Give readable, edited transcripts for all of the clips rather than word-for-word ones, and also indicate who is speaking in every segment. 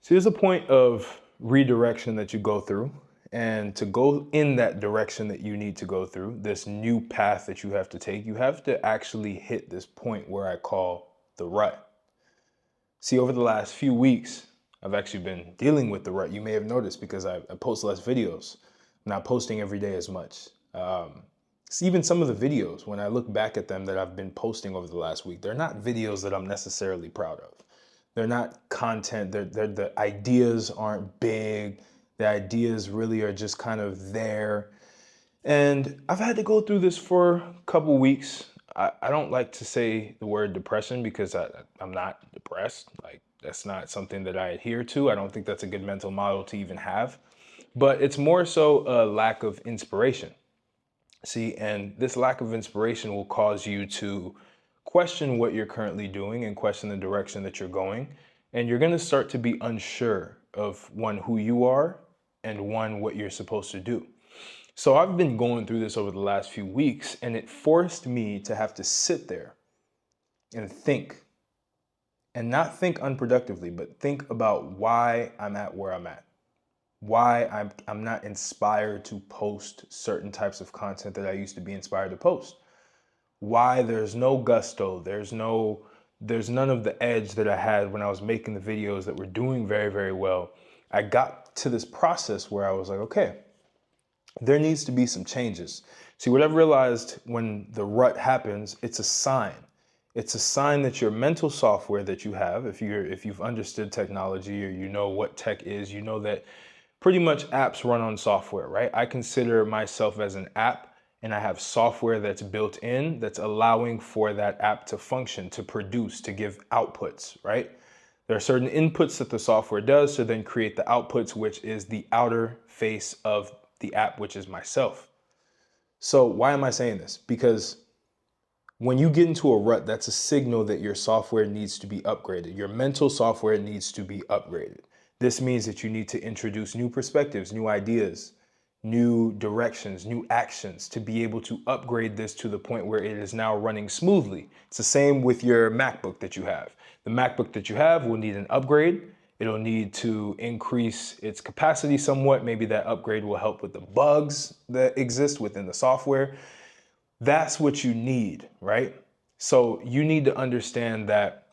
Speaker 1: So there's a point of redirection that you go through. And to go in that direction that you need to go through, this new path that you have to take, you have to actually hit this point where I call the rut. See, over the last few weeks, I've actually been dealing with the rut. You may have noticed because I post less videos. I'm not posting every day as much. Even some of the videos, when I look back at them that I've been posting over the last week, they're not videos that I'm necessarily proud of. They're not content, the ideas aren't big. The ideas really are just kind of there. And I've had to go through this for a couple weeks. I don't like to say the word depression because I'm not depressed. Like, that's not something that I adhere to. I don't think that's a good mental model to even have. But it's more so a lack of inspiration. See, and this lack of inspiration will cause you to question what you're currently doing and question the direction that you're going. And you're going to start to be unsure of one, who you are, and one, what you're supposed to do. So I've been going through this over the last few weeks, and it forced me to have to sit there and think, and not think unproductively, but think about why I'm at where I'm at. Why I'm not inspired to post certain types of content that I used to be inspired to post. Why there's no gusto, there's none of the edge that I had when I was making the videos that were doing very, very well. I got to this process where I was like, okay, there needs to be some changes. See, what I've realized when the rut happens, it's a sign. It's a sign that your mental software that you have, if you've understood technology or you know what tech is, you know that pretty much apps run on software, right? I consider myself as an app, and I have software that's built in that's allowing for that app to function, to produce, to give outputs, right? There are certain inputs that the software does to then create the outputs, which is the outer face of the app, which is myself. So why am I saying this? Because when you get into a rut, that's a signal that your software needs to be upgraded. Your mental software needs to be upgraded. This means that you need to introduce new perspectives, new ideas, new directions, new actions to be able to upgrade this to the point where it is now running smoothly. It's the same with your MacBook that you have. The MacBook that you have will need an upgrade. It'll need to increase its capacity somewhat. Maybe that upgrade will help with the bugs that exist within the software. That's what you need, right? So you need to understand that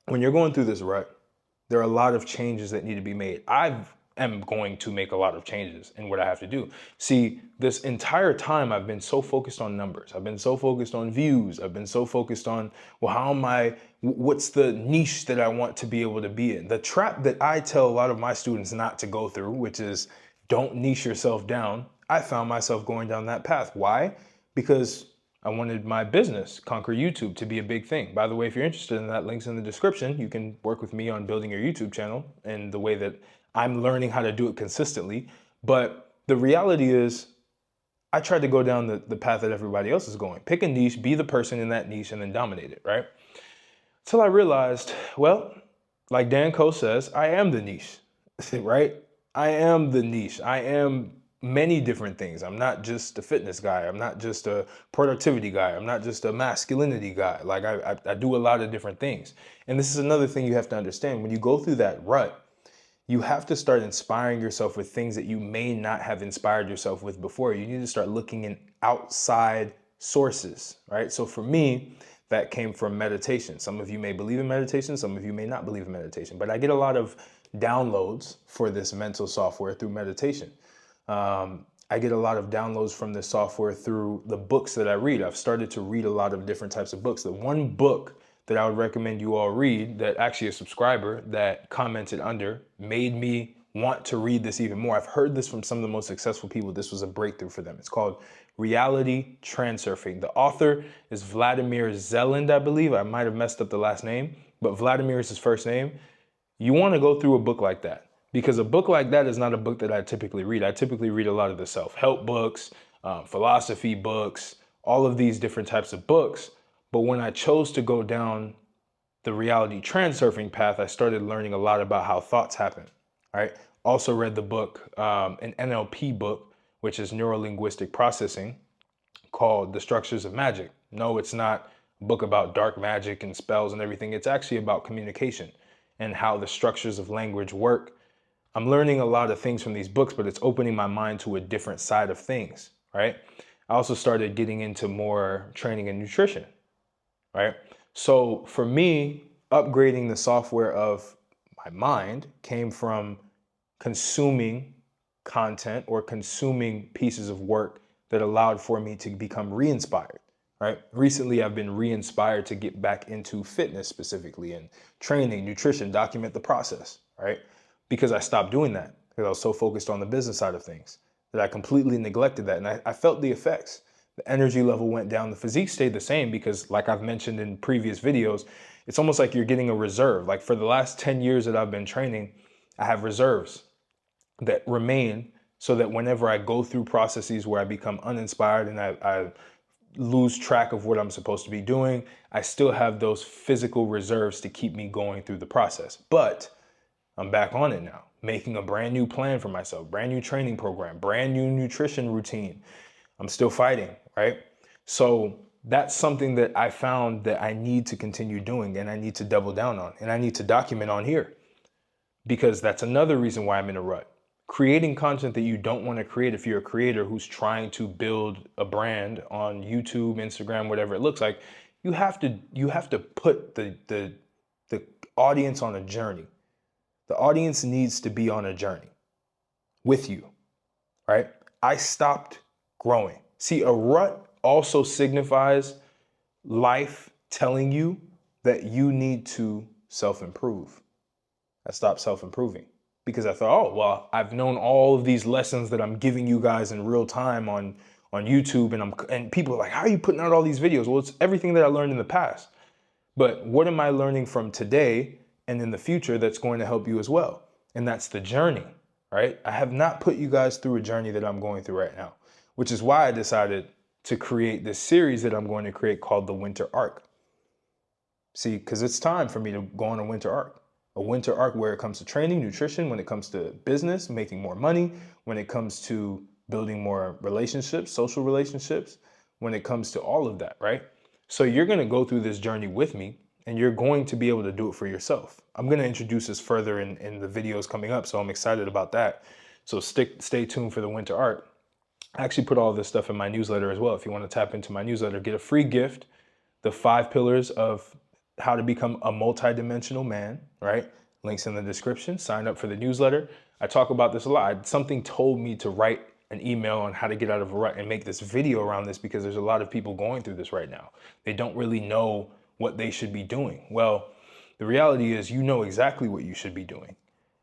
Speaker 1: when you're going through this rut, there are a lot of changes that need to be made. I am going to make a lot of changes in what I have to do. See, this entire time I've been so focused on numbers. I've been so focused on views. I've been so focused on, well, what's the niche that I want to be able to be in? The trap that I tell a lot of my students not to go through, which is don't niche yourself down. I found myself going down that path. Why? Because I wanted my business, Conquer YouTube, to be a big thing. By the way, if you're interested in that, link's in the description. You can work with me on building your YouTube channel and the way that I'm learning how to do it consistently. But the reality is, I tried to go down the path that everybody else is going. Pick a niche, be the person in that niche, and then dominate it, right? Until I realized, well, like Dan Coe says, I am the niche, right? I am the niche. I am many different things. I'm not just a fitness guy. I'm not just a productivity guy. I'm not just a masculinity guy. Like I do a lot of different things. And this is another thing you have to understand. When you go through that rut, you have to start inspiring yourself with things that you may not have inspired yourself with before. You need to start looking in outside sources, right? So for me, that came from meditation. Some of you may believe in meditation. Some of you may not believe in meditation, but I get a lot of downloads for this mental software through meditation. I get a lot of downloads from this software through the books that I read. I've started to read a lot of different types of books. The one book that I would recommend you all read, that actually a subscriber that commented under made me want to read this even more. I've heard this from some of the most successful people. This was a breakthrough for them. It's called Reality Transurfing. The author is Vladimir Zeland, I believe. I might have messed up the last name, but Vladimir is his first name. You want to go through a book like that, because a book like that is not a book that I typically read. I typically read a lot of the self-help books, philosophy books, all of these different types of books. But when I chose to go down the reality transurfing path, I started learning a lot about how thoughts happen, right? Also read the book, an NLP book, which is neuro-linguistic processing, called The Structures of Magic. No, it's not a book about dark magic and spells and everything. It's actually about communication and how the structures of language work. I'm learning a lot of things from these books, but it's opening my mind to a different side of things, right? I also started getting into more training and nutrition, right? So for me, upgrading the software of my mind came from consuming content or consuming pieces of work that allowed for me to become re-inspired, right? Recently, I've been re-inspired to get back into fitness specifically and training, nutrition, document the process, right? Because I stopped doing that because I was so focused on the business side of things that I completely neglected that. And I felt the effects. The energy level went down. The physique stayed the same because, like I've mentioned in previous videos, it's almost like you're getting a reserve. Like for the last 10 years that I've been training, I have reserves that remain so that whenever I go through processes where I become uninspired and I lose track of what I'm supposed to be doing, I still have those physical reserves to keep me going through the process. But I'm back on it now, making a brand new plan for myself, brand new training program, brand new nutrition routine. I'm still fighting, right? So that's something that I found that I need to continue doing and I need to double down on and I need to document on here because that's another reason why I'm in a rut. Creating content that you don't want to create if you're a creator who's trying to build a brand on YouTube, Instagram, whatever it looks like, you have to put the audience on a journey. The audience needs to be on a journey with you, right? I stopped growing. See, a rut also signifies life telling you that you need to self-improve. I stopped self-improving because I thought, oh, well, I've known all of these lessons that I'm giving you guys in real time on YouTube, and people are like, how are you putting out all these videos? Well, it's everything that I learned in the past. But what am I learning from today and in the future that's going to help you as well? And that's the journey, right? I have not put you guys through a journey that I'm going through right now, which is why I decided to create this series that I'm going to create called the Winter Arc. See, because it's time for me to go on a winter arc. A winter arc where it comes to training, nutrition, when it comes to business, making more money, when it comes to building more relationships, social relationships, when it comes to all of that, right? So you're going to go through this journey with me and you're going to be able to do it for yourself. I'm going to introduce this further in the videos coming up, so I'm excited about that. So stay tuned for the winter arc. I actually put all this stuff in my newsletter as well. If you want to tap into my newsletter, get a free gift, the 5 pillars of how to become a multidimensional man, right? Links in the description. Sign up for the newsletter. I talk about this a lot. Something told me to write an email on how to get out of a rut and make this video around this because there's a lot of people going through this right now. They don't really know what they should be doing. Well, the reality is you know exactly what you should be doing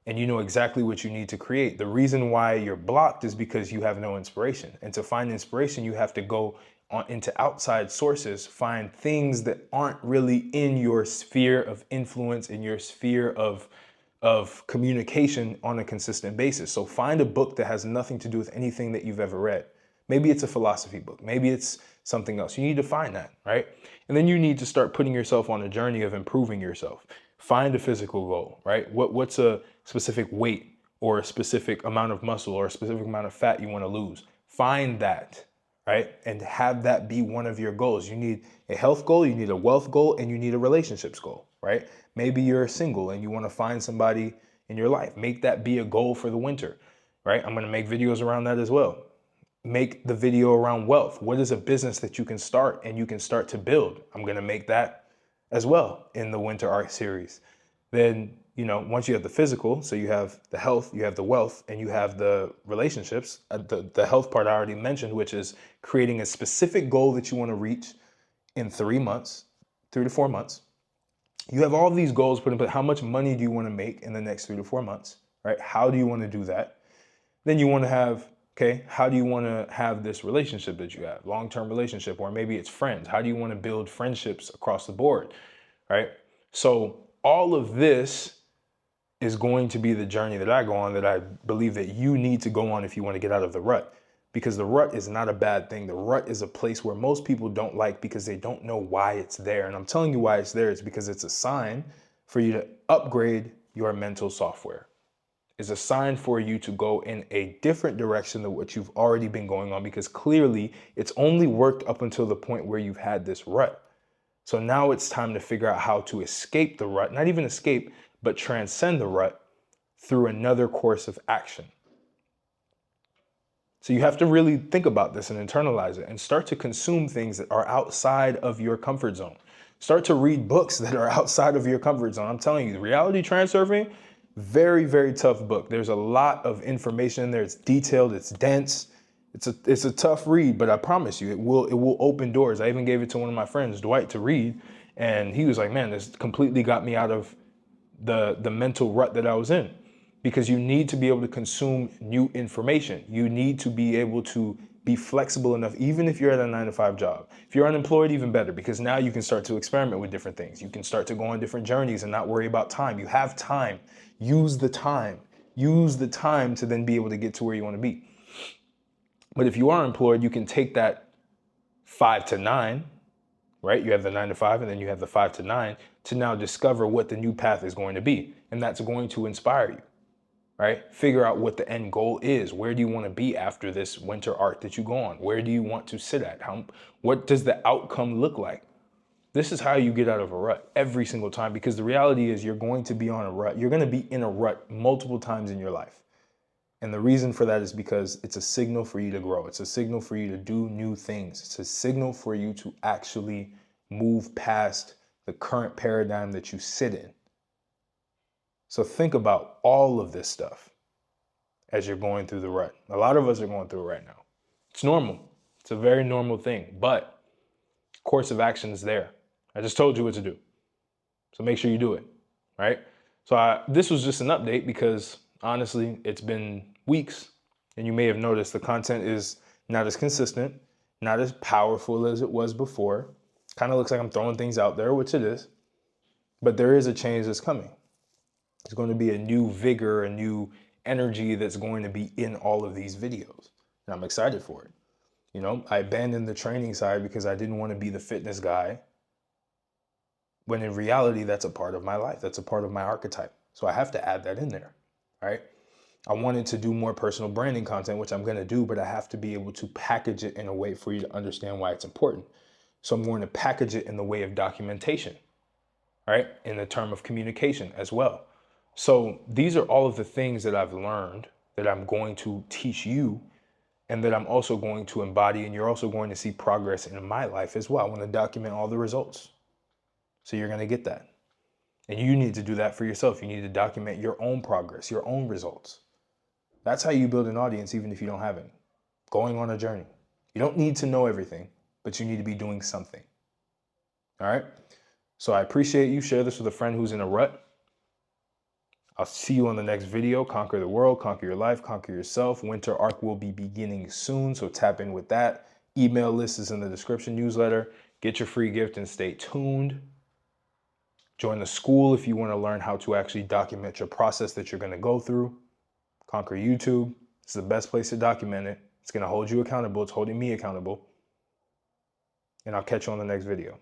Speaker 1: and you know exactly what you need to create. The reason why you're blocked is because you have no inspiration. And to find inspiration, you have to go into outside sources, find things that aren't really in your sphere of influence, in your sphere of communication on a consistent basis. So find a book that has nothing to do with anything that you've ever read. Maybe it's a philosophy book. Maybe it's something else. You need to find that, right? And then you need to start putting yourself on a journey of improving yourself. Find a physical goal, right? What's a specific weight or a specific amount of muscle or a specific amount of fat you want to lose? Find that, right? And have that be one of your goals. You need a health goal, you need a wealth goal, and you need a relationships goal, right? Maybe you're single and you want to find somebody in your life. Make that be a goal for the winter, right? I'm going to make videos around that as well. Make the video around wealth. What is a business that you can start and you can start to build? I'm going to make that as well in the Winter Arc series. Then, once you have the physical, so you have the health, you have the wealth, and you have the relationships, the health part I already mentioned, which is creating a specific goal that you want to reach in 3 months, 3 to 4 months. You have all of these goals put in place. How much money do you want to make in the next 3 to 4 months, right? How do you want to do that? Then you want to have, okay, how do you want to have this relationship that you have? Long-term relationship, or maybe it's friends. How do you want to build friendships across the board, right? So all of this is going to be the journey that I go on, that I believe that you need to go on if you want to get out of the rut. Because the rut is not a bad thing. The rut is a place where most people don't like because they don't know why it's there. And I'm telling you why it's there. It's because it's a sign for you to upgrade your mental software. It's a sign for you to go in a different direction than what you've already been going on, because clearly it's only worked up until the point where you've had this rut. So now it's time to figure out how to escape the rut, not even escape, but transcend the rut through another course of action. So you have to really think about this and internalize it and start to consume things that are outside of your comfort zone. Start to read books that are outside of your comfort zone. I'm telling you, the reality transurfing, very, very tough book. There's a lot of information in there. It's detailed, it's dense. It's a tough read, but I promise you, it will open doors. I even gave it to one of my friends, Dwight, to read, and he was like, man, this completely got me out of the mental rut that I was in. Because you need to be able to consume new information. You need to be able to be flexible enough, even if you're at a 9-to-5 job. If you're unemployed, even better, because now you can start to experiment with different things. You can start to go on different journeys and not worry about time. You have time. Use the time. Use the time to then be able to get to where you want to be. But if you are employed, you can take that 5 to 9, right? You have the 9-to-5 and then you have the 5 to 9 to now discover what the new path is going to be. And that's going to inspire you. Right? Figure out what the end goal is. Where do you want to be after this winter arc that you go on? Where do you want to sit at? What does the outcome look like? This is how you get out of a rut every single time, because the reality is you're going to be on a rut. You're going to be in a rut multiple times in your life. And the reason for that is because it's a signal for you to grow. It's a signal for you to do new things. It's a signal for you to actually move past the current paradigm that you sit in. So think about all of this stuff as you're going through the rut. A lot of us are going through it right now. It's normal. It's a very normal thing, but course of action is there. I just told you what to do. So make sure you do it, right? So this was just an update because honestly, it's been weeks and you may have noticed the content is not as consistent, not as powerful as it was before. Kind of looks like I'm throwing things out there, which it is, but there is a change that's coming. There's going to be a new vigor, a new energy that's going to be in all of these videos. And I'm excited for it. You know, I abandoned the training side because I didn't want to be the fitness guy. When in reality, that's a part of my life. That's a part of my archetype. So I have to add that in there, right? I wanted to do more personal branding content, which I'm going to do, but I have to be able to package it in a way for you to understand why it's important. So I'm going to package it in the way of documentation, right? In the term of communication as well. So these are all of the things that I've learned that I'm going to teach you and that I'm also going to embody, and you're also going to see progress in my life as well. I want to document all the results. So you're going to get that. And you need to do that for yourself. You need to document your own progress, your own results. That's how you build an audience, even if you don't have any. Going on a journey. You don't need to know everything, but you need to be doing something. All right? So I appreciate you. Share this with a friend who's in a rut. I'll see you on the next video. Conquer the world, conquer your life, conquer yourself. Winter Arc will be beginning soon, so tap in with that. Email list is in the description, newsletter. Get your free gift and stay tuned. Join the school if you want to learn how to actually document your process that you're going to go through. Conquer YouTube. It's the best place to document it. It's going to hold you accountable. It's holding me accountable. And I'll catch you on the next video.